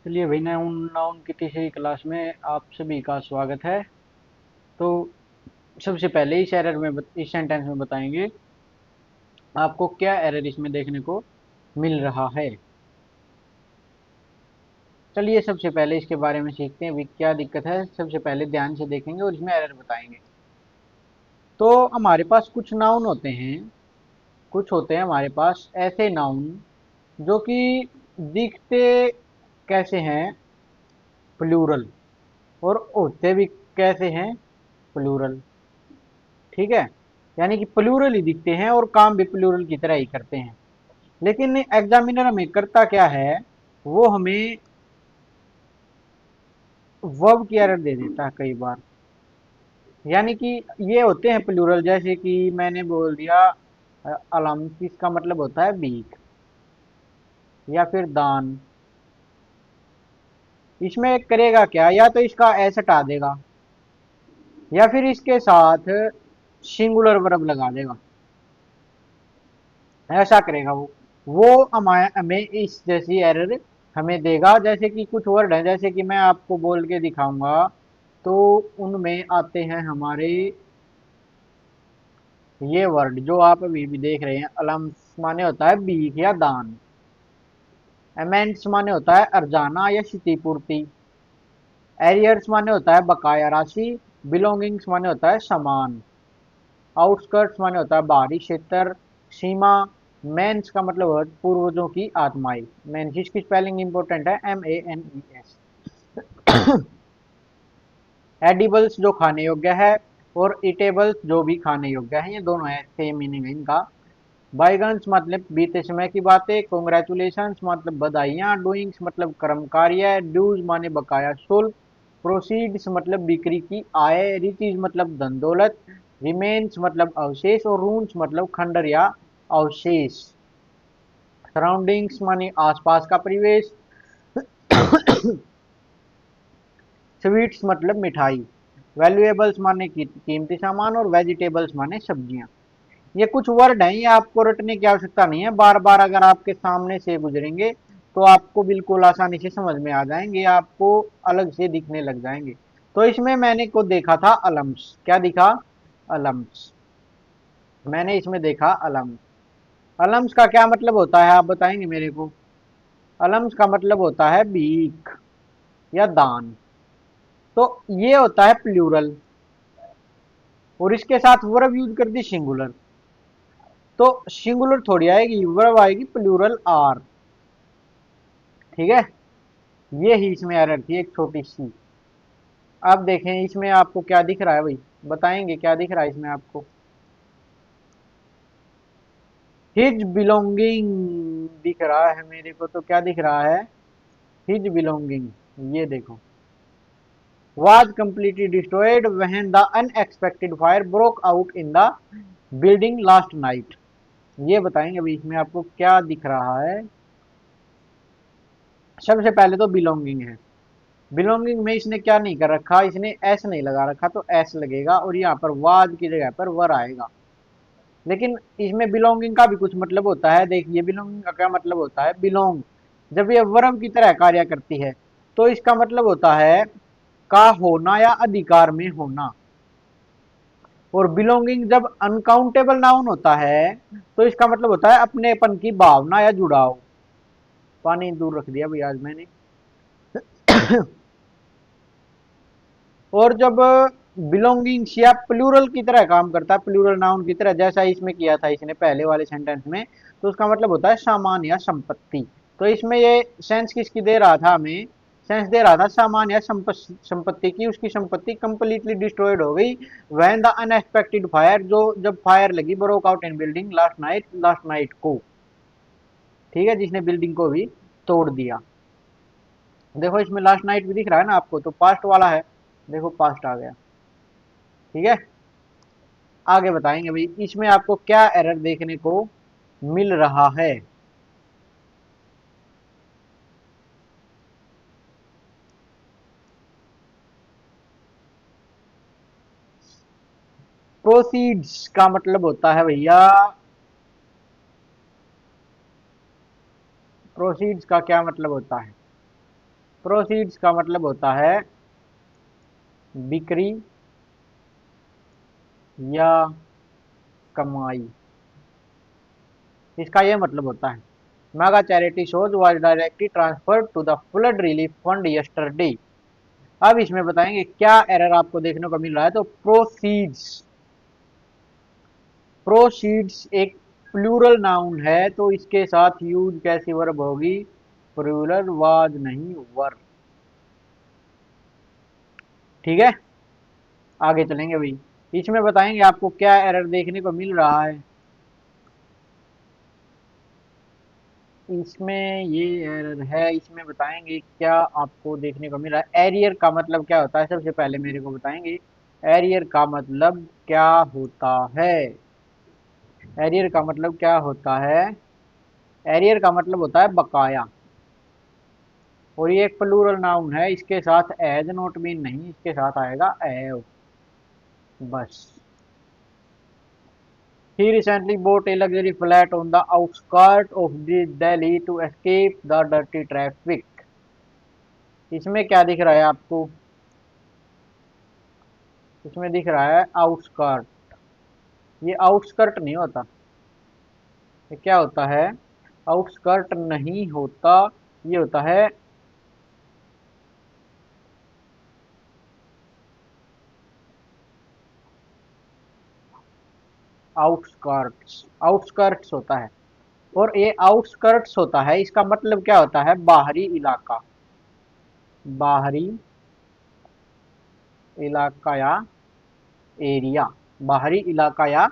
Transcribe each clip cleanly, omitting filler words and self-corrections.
चलिए भाई, noun noun की तीसरी क्लास में आप सभी का स्वागत है। तो सबसे पहले इस सेंटेंस में बताएंगे आपको क्या एरर इसमें देखने को मिल रहा है। चलिए सबसे पहले इसके बारे में सीखते हैं, भी क्या दिक्कत है। सबसे पहले ध्यान से देखेंगे और इसमें एरर बताएंगे। तो हमारे पास कुछ नाउन होते हैं, कुछ होते हैं हमारे पास ऐसे नाउन जो कि दिखते कैसे हैं, प्लूरल, और होते भी कैसे हैं, प्लूरल। ठीक है, यानी कि प्लूरल ही दिखते हैं और काम भी प्लूरल की तरह ही करते हैं। लेकिन एग्जामिनर हमें करता क्या है, वो हमें वर्ब की एरर दे देता है कई बार। यानी कि ये होते हैं प्लूरल, जैसे कि मैंने बोल दिया अलम, इसका मतलब होता है बीक या फिर दान। इसमें करेगा क्या, या तो इसका एस हटा देगा या फिर इसके साथ सिंगुलर वर्ब लगा देगा। ऐसा करेगा वो हमें हमें इस जैसी एरर हमें देगा। जैसे कि कुछ वर्ड हैं, जैसे कि मैं आपको बोल के दिखाऊंगा, तो उनमें आते हैं हमारे ये वर्ड जो आप अभी भी देख रहे हैं। अलम्स माने होता है बीक या दान। अमेंड्स माने होता है अर्जाना या क्षतिपूर्ति। एरियर्स माने होता है बकाया राशि। बिलोंगिंग्स माने होता है सामान। आउटस्कर्ट्स माने होता है बाहरी क्षेत्र, सीमा। मेंस का मतलब है पूर्वजों की आत्माएं। मेंस, इसकी स्पेलिंग इंपॉर्टेंट है, MENES। एडिबल्स जो खाने योग्य है, और इटेबल्स जो भी खाने योग्य है, ये दोनों है, सेम मीनिंग है इनका। बाइगन्स मतलब बीते समय की बातें। कॉन्ग्रेचुलेशंस मतलब बधाइयाँ। डूइंग्स मतलब कर्म कार्य। ड्यूज माने बकाया शुल्क। प्रोसीड्स मतलब बिक्री की आय। रिचीज मतलब धन दौलत। रिमेन्स मतलब अवशेष, और रून्स मतलब खंडर या अवशेष। सराउंडिंग्स माने आसपास का परिवेश। स्वीट्स मतलब मिठाई। वैल्यूएबल्स माने कीमती सामान, और वेजिटेबल्स माने सब्जियां। ये कुछ वर्ड हैं, ये आपको रटने की आवश्यकता नहीं है। बार बार अगर आपके सामने से गुजरेंगे तो आपको बिल्कुल आसानी से समझ में आ जाएंगे, आपको अलग से दिखने लग जाएंगे। तो इसमें मैंने को देखा था अलम्स। क्या दिखा? अलम्स। मैंने इसमें देखा अलम्स। अलम्स का क्या मतलब होता है, आप बताएंगे मेरे को? अलम्स का मतलब होता है भीख या दान। तो ये होता है प्लूरल, और इसके साथ वर्ब यूज कर दी सिंगुलर। तो सिंगुलर थोड़ी आएगी, वर्ब आएगी प्लूरल आर। ठीक है, ये ही इसमें एरर थी एक छोटी सी। अब देखें इसमें आपको क्या दिख रहा है भाई, बताएंगे क्या दिख रहा है इसमें आपको? हिज बिलोंगिंग दिख रहा है मेरे को, तो क्या दिख रहा है? His belonging. ये देखो, was completely destroyed when the unexpected fire broke out in the building last night। ये बताएंगे अभी इसमें आपको क्या दिख रहा है। सबसे पहले तो बिलोंगिंग है। बिलोंगिंग में इसने क्या नहीं कर रखा, इसने एस नहीं लगा रखा, तो एस लगेगा और यहाँ पर वाज की जगह पर वर आएगा। लेकिन इसमें बिलोंगिंग का भी कुछ मतलब होता है। देखिए बिलोंगिंग का क्या मतलब होता है। बिलोंग जब ये वर्ब की तरह कार्य करती है, तो इसका मतलब होता है का होना या अधिकार में होना। और बिलोंगिंग जब अनकाउंटेबल नाउन होता है, तो इसका मतलब होता है अपनेपन की भावना या जुड़ाव। पानी दूर रख दिया भाई आज मैंने। और जब बिलोंगिंग्स या प्लूरल की तरह काम करता है, प्लूरल नाउन की तरह, जैसा इसमें किया था इसने पहले वाले सेंटेंस में, तो उसका मतलब होता है सामान या संपत्ति। तो इसमें ये सेंस किसकी दे रहा था हमें? सेंस दे रहा था सामान या संपत्ति की। उसकी संपत्ति कंप्लीटली डिस्ट्रॉयड हो गई व्हेन द अनएक्सपेक्टेड फायर, जो जब फायर लगी broke out in building last night को। ठीक है, जिसने बिल्डिंग को भी तोड़ दिया। देखो इसमें लास्ट नाइट भी दिख रहा है ना आपको, तो पास्ट वाला है। देखो पास्ट आ गया। ठीक है, आगे बताएंगे भाई इसमें आपको क्या एरर देखने को मिल रहा है। प्रोसीड्स का मतलब होता है भैया, प्रोसीड्स का क्या मतलब होता है? प्रोसीड्स का मतलब होता है बिक्री या कमाई, इसका यह मतलब होता है। Mega charity shows was directly transferred to the flood relief fund yesterday. अब इसमें बताएंगे क्या एरर आपको देखने को मिल रहा है। तो प्रोसीड्स, प्रोसीड्स एक प्लूरल नाउन है, तो इसके साथ यूज कैसी वर्ब होगी, प्लूरल वाज नहीं वर। ठीक है, आगे चलेंगे भाई। इसमें बताएंगे आपको क्या एरर देखने को मिल रहा है। इसमें ये एरर है, इसमें बताएंगे क्या आपको देखने को मिल रहा है। एरियर का मतलब क्या होता है, सबसे पहले मेरे को बताएंगे एरियर का मतलब क्या होता है। एरियर का मतलब क्या होता है, एरियर का मतलब होता है बकाया, और ये एक प्लूरल नाउन है, इसके साथ एज नोट मीन नहीं, इसके साथ आएगा एव, बस। He recently bought a luxury flat on the outskirts of the Delhi to escape the dirty traffic. इसमें क्या दिख रहा है आपको, इसमें दिख रहा है आउटस्कर्ट। ये आउटस्कर्ट नहीं होता, ये क्या होता है, आउटस्कर्ट नहीं होता, ये होता है आउटस्कर्ट्स। आउटस्कर्ट्स होता है, और ये आउटस्कर्ट्स होता है, इसका मतलब क्या होता है, बाहरी इलाका, बाहरी इलाका या एरिया, बाहरी इलाका या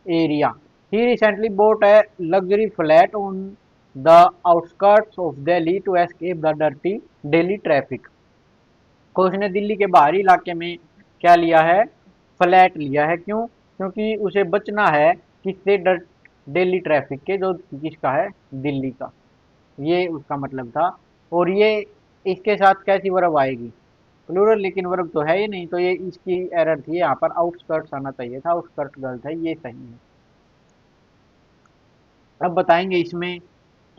area. He recently bought a luxury flat on the outskirts of Delhi to escape the dirty daily traffic. तो उसने दिल्ली के बाहरी इलाके में क्या लिया है, फ्लैट लिया है। क्यों, क्योंकि उसे बचना है किससे, डेली ट्रैफिक के, जो किसका है, दिल्ली का। ये उसका मतलब था। और ये इसके साथ कैसी वर्ब आएगी, प्लूरल, लेकिन वर्ब तो है ही नहीं, तो ये इसकी एरर थी, यहाँ पर आउटस्कर्ट्स आना चाहिए था, आउटस्कर्ट गलत है, ये सही है। अब बताएंगे इसमें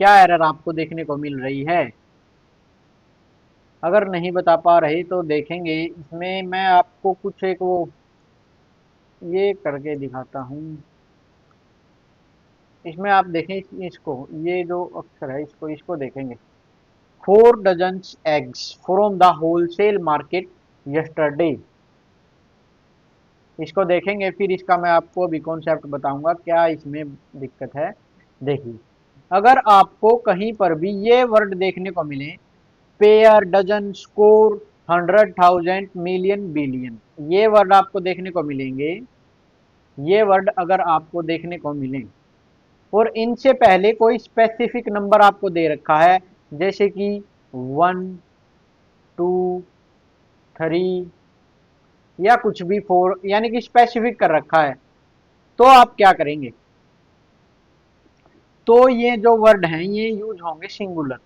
क्या एरर आपको देखने को मिल रही है। अगर नहीं बता पा रहे तो देखेंगे, इसमें मैं आपको कुछ एक वो ये करके दिखाता हूँ। इसमें आप देखें इसको, ये जो अक्षर है, इसको इसको देखेंगे। 4 dozen eggs from the wholesale market yesterday, इसको देखेंगे, फिर इसका मैं आपको अभी कॉन्सेप्ट बताऊंगा क्या इसमें दिक्कत है। देखिए, अगर आपको कहीं पर भी ये वर्ड देखने को मिले, pair, dozen, score, 100,000, million, billion, ये वर्ड आपको देखने को मिलेंगे, ये वर्ड अगर आपको देखने को मिले और इनसे पहले कोई स्पेसिफिक नंबर आपको दे रखा है, जैसे कि 1, 2, 3 या कुछ भी 4, यानी कि स्पेसिफिक कर रखा है, तो आप क्या करेंगे, तो ये जो वर्ड हैं ये यूज होंगे सिंगुलर।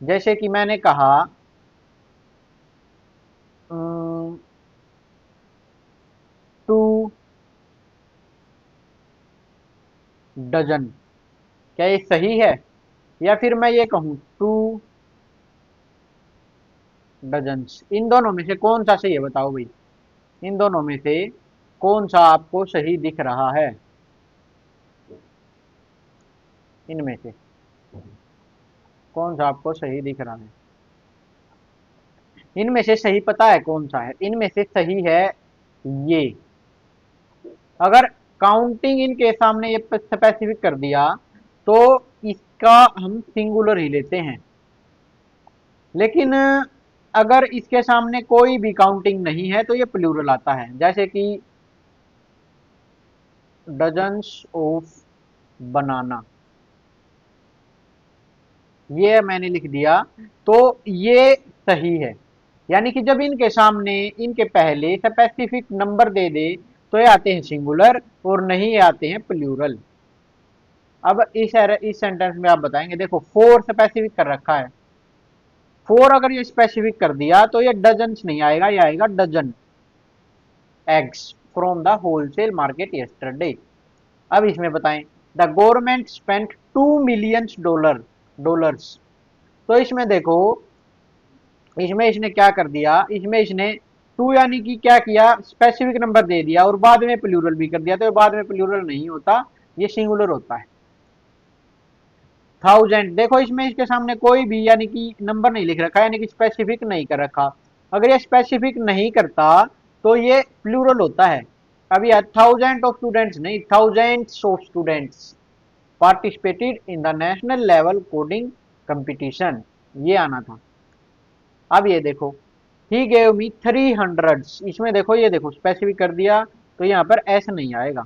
जैसे कि मैंने कहा 2 डजन, क्या ये सही है, या फिर मैं ये कहूं 2 डजन, इन दोनों में से कौन सा सही है बताओ भाई, इन दोनों में से कौन सा आपको सही दिख रहा है, इनमें से कौन सा आपको सही दिख रहा है, इनमें से सही पता है कौन सा है, इनमें से सही है ये। अगर काउंटिंग इनके सामने ये स्पेसिफिक कर दिया तो इसका हम सिंगुलर ही लेते हैं, लेकिन अगर इसके सामने कोई भी काउंटिंग नहीं है तो ये प्लूरल आता है। जैसे कि डजन्स ऑफ बनाना, ये मैंने लिख दिया, तो ये सही है। यानी कि जब इनके सामने, इनके पहले स्पेसिफिक नंबर दे दे तो ये आते हैं सिंगुलर, और नहीं ये आते हैं प्लूरल। अब इस सेंटेंस में आप बताएंगे, देखो 4 स्पेसिफिक कर रखा है, 4 अगर ये स्पेसिफिक कर दिया तो ये डजन्स नहीं आएगा, ये आएगा dozen eggs from the wholesale market yesterday. अब इसमें बताएं, the government spent $2 million dollars. तो इसमें देखो, इसमें इसने क्या कर दिया, इसमें इसने टू यानी कि क्या किया, स्पेसिफिक नंबर दे दिया और बाद में प्लूरल भी कर दिया। तो बाद में प्लूरल नहीं होता, ये सिंगुलर होता है। थाउजेंड, देखो इसमें इसके सामने कोई भी यानी कि नंबर नहीं लिख रखा, यानी कि स्पेसिफिक नहीं कर रखा। अगर ये स्पेसिफिक नहीं करता तो ये प्लूरल होता है। अब ये थाउजेंड ऑफ स्टूडेंट्स नहीं, thousands of students participated in the national level coding competition, ये आना था। अब ये देखो, ही गेव मी 300, इसमें देखो, ये देखो स्पेसिफिक कर दिया तो यहाँ पर एस नहीं आएगा।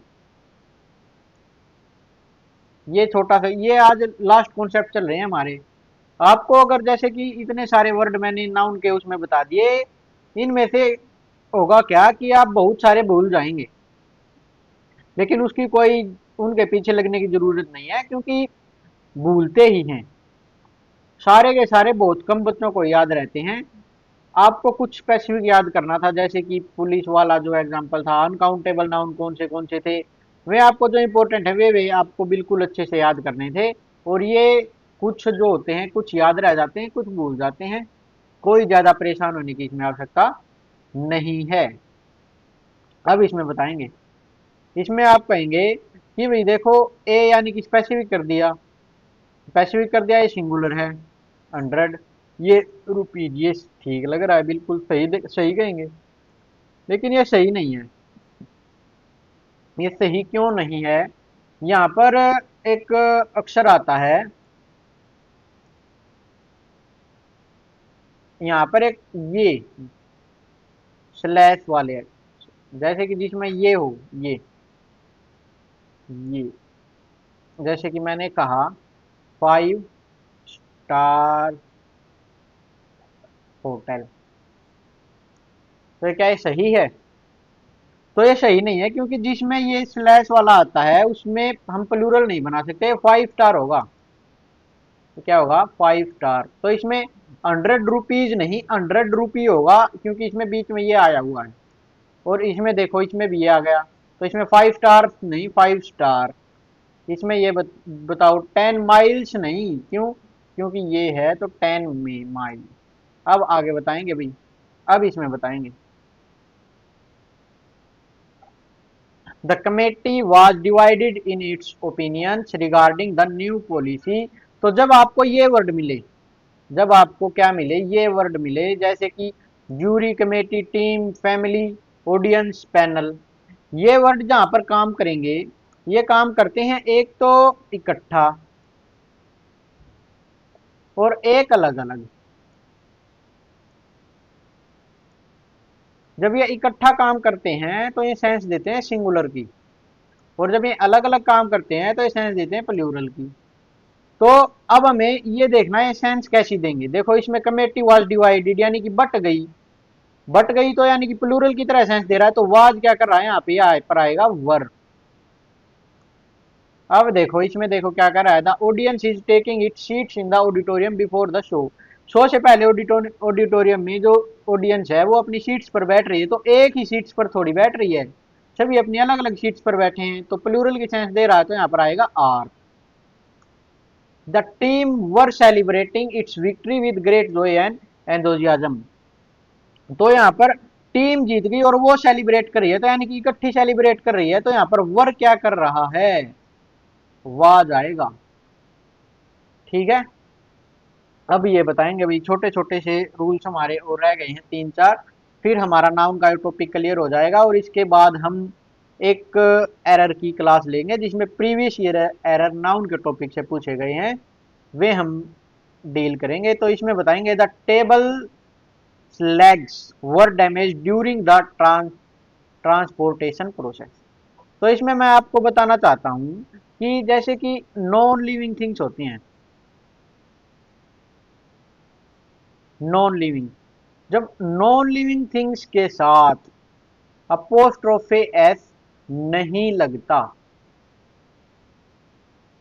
ये छोटा सा, ये आज लास्ट कॉन्सेप्ट चल रहे हैं हमारे। आपको अगर जैसे कि इतने सारे वर्ड मैंने नाउन के उसमें बता दिए, इनमें से होगा क्या कि आप बहुत सारे भूल जाएंगे, लेकिन उसकी कोई उनके पीछे लगने की जरूरत नहीं है, क्योंकि भूलते ही हैं सारे के सारे, बहुत कम बच्चों को याद रहते हैं। आपको कुछ स्पेसिफिक याद करना था, जैसे कि पुलिस वाला जो एग्जांपल था, अनकाउंटेबल नाउन कौन से थे, वे आपको जो इंपॉर्टेंट है वे आपको बिल्कुल अच्छे से याद करने थे। और ये कुछ जो होते हैं, कुछ याद रह जाते हैं, कुछ भूल जाते हैं। कोई ज्यादा परेशान होने की इसमें आवश्यकता नहीं है। अब इसमें बताएंगे, इसमें आप कहेंगे कि भाई देखो, ए यानी कि स्पेसिफिक कर दिया, स्पेसिफिक कर दिया, ये सिंगुलर है 100, ये रुपीज, ये ठीक लग रहा है, बिल्कुल सही सही कहेंगे, लेकिन ये सही नहीं है। ये सही क्यों नहीं है, यहाँ पर एक अक्षर आता है, यहाँ पर एक ये स्लैश वाले, जैसे कि जिसमें ये हो, ये जैसे कि मैंने कहा 5 स्टार होटल, तो क्या ये सही है? तो ये सही नहीं है, क्योंकि जिसमें ये स्लैश वाला आता है उसमें हम प्लूरल नहीं बना सकते, 5 स्टार होगा। तो क्या होगा, 5 स्टार। तो इसमें 100 रुपीज नहीं, 100 रुपी होगा, क्योंकि इसमें बीच में ये आया हुआ है। और इसमें देखो, इसमें भी ये आ गया, तो इसमें 5 स्टार नहीं, 5 स्टार। इसमें ये बताओ 10 माइल्स नहीं, क्यों, क्योंकि ये है तो 10 माइल। अब आगे बताएंगे भाई, अब इसमें बताएंगे, the committee was divided in its opinions regarding the new policy. तो जब आपको ये वर्ड मिले, जब आपको क्या मिले, ये वर्ड मिले, जैसे कि jury, committee, team, family, audience, panel, ये वर्ड जहां पर काम करेंगे, ये काम करते हैं एक तो इकट्ठा और एक अलग अलग। जब ये इकट्ठा काम करते हैं तो ये सेंस देते हैं सिंगुलर की, और जब ये अलग अलग काम करते हैं तो ये सेंस देते हैं प्लूरल की। तो अब हमें ये देखना है सेंस कैसी देंगे। देखो, इसमें कमेटी वाज डिवाइडेड यानी कि बट गई, बट गई तो यानी कि प्लूरल की तरह सेंस दे रहा है, तो वाज क्या कर रहा है, यहाँ पे पर आएगा वर। अब देखो, इसमें देखो क्या कर रहा है, the audience is taking it seats in the auditorium before the show. Show से पहले ऑडिटोरियम में जो ऑडियंस है वो अपनी सीट्स पर बैठ रही है, तो एक ही सीट्स पर थोड़ी बैठ रही है, सभी अपनी अलग अलग सीट्स पर बैठे हैं, तो प्लूरल की सेंस दे रहा है, तो यहाँ पर आएगा are. The team were celebrating its victory with great joy and enthusiasm. तो यहाँ पर टीम जीत गई और वो सेलिब्रेट कर रही है, तो यानी कि इकट्ठी सेलिब्रेट कर रही है, तो यहाँ पर वर क्या कर रहा है, वाज आएगा। ठीक है। अब ये बताएंगे भाई, छोटे छोटे से रूल्स हमारे और रह गए हैं 3 4, फिर हमारा नाउन का टॉपिक क्लियर हो जाएगा, और इसके बाद हम एक एरर की क्लास लेंगे जिसमें प्रीवियस ईयर एरर नाउन के टॉपिक से पूछे गए हैं, वे हम डील करेंगे। तो इसमें बताएंगे, the table legs were damage during the transportation process. तो इसमें मैं आपको बताना चाहता हूँ कि जैसे कि नॉन लिविंग थिंग्स होती हैं, नॉन लिविंग, जब नॉन लिविंग थिंग्स के साथ अपोस्ट्रोफे एस नहीं लगता,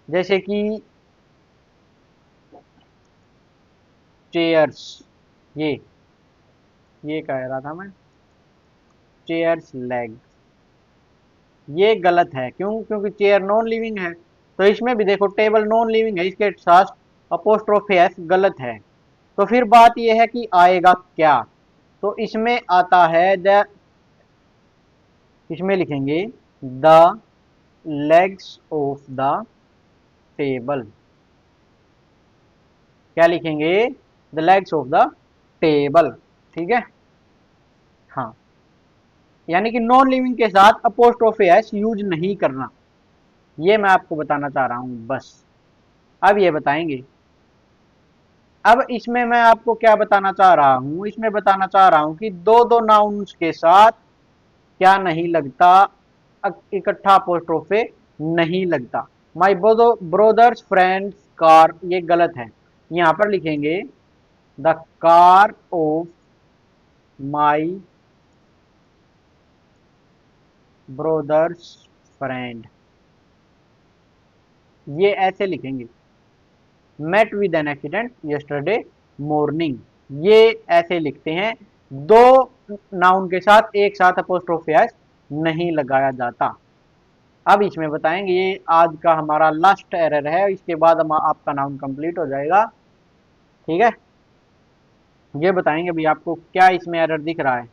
जैसे कि चेयर्स, ये ये कह रहा था मैं, चेयर्स लेग, ये गलत है, क्यों, क्योंकि चेयर नॉन लिविंग है। तो इसमें भी देखो, टेबल नॉन लिविंग है, इसके साथ अपोस्ट्रोफी एस गलत है। तो फिर बात यह है कि आएगा क्या। तो इसमें आता है द, इसमें लिखेंगे the legs of the table. क्या लिखेंगे, the legs of the table. ठीक है, हाँ, यानी कि नॉन लिविंग के साथ अपोस्ट्रोफी एस यूज नहीं करना, ये मैं आपको बताना चाह रहा हूं बस। अब ये बताएंगे, अब इसमें मैं आपको क्या बताना चाह रहा हूं, इसमें बताना चाह रहा हूं कि दो दो नाउन्स के साथ क्या नहीं लगता, इकट्ठा अपोस्ट्रोफे नहीं लगता। माई ब्रोदर्स फ्रेंड्स कार, ये गलत है। यहां पर लिखेंगे the car of my brother's friend, ये ऐसे लिखेंगे। Met with an accident yesterday morning, ये ऐसे लिखते हैं। दो नाउन के साथ एक साथ अपोस्ट्रोफी एस नहीं लगाया जाता। अब इसमें बताएंगे, ये आज का हमारा लास्ट एरर है, इसके बाद हम आपका नाउन कंप्लीट हो जाएगा। ठीक है, ये बताएंगे भी आपको क्या इसमें एरर दिख रहा है।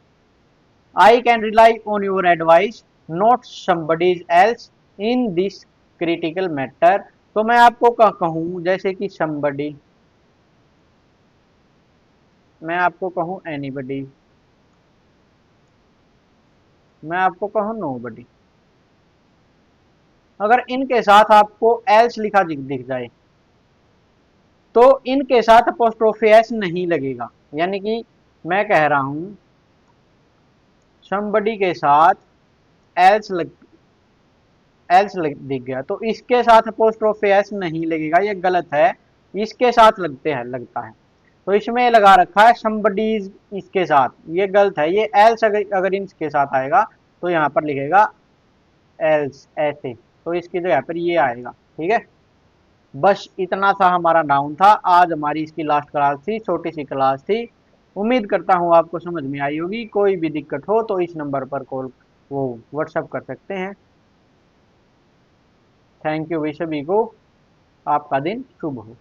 I can rely on your advice not somebody's else in this critical matter. तो मैं आपको कहूं जैसे कि समबडी, मैं आपको कहूं एनीबडी, मैं आपको कहूं नोबडी, अगर इनके साथ आपको एल्स लिखा दिख जाए तो इनके साथ अपोस्ट्रोफी एस नहीं लगेगा। यानी कि मैं कह रहा हूं समबडी के साथ एल्स दिख गया तो इसके साथ अपोस्ट्रोफी एस नहीं लगेगा, ये गलत है। इसके साथ लगता है। तो इसमें लगा रखा है समबडीज इसके साथ, ये गलत है। ये एल्स अगर इसके साथ आएगा तो यहाँ पर लिखेगा एल्स ऐसे, तो इसकी जगह पर ये आएगा। ठीक है, बस इतना सा हमारा नाउन था। आज हमारी इसकी लास्ट क्लास थी, छोटी सी क्लास थी। उम्मीद करता हूँ आपको समझ में आई होगी। कोई भी दिक्कत हो तो इस नंबर पर कॉल वो व्हाट्सअप कर सकते हैं। थैंक यू भी सभी को, आपका दिन शुभ हो।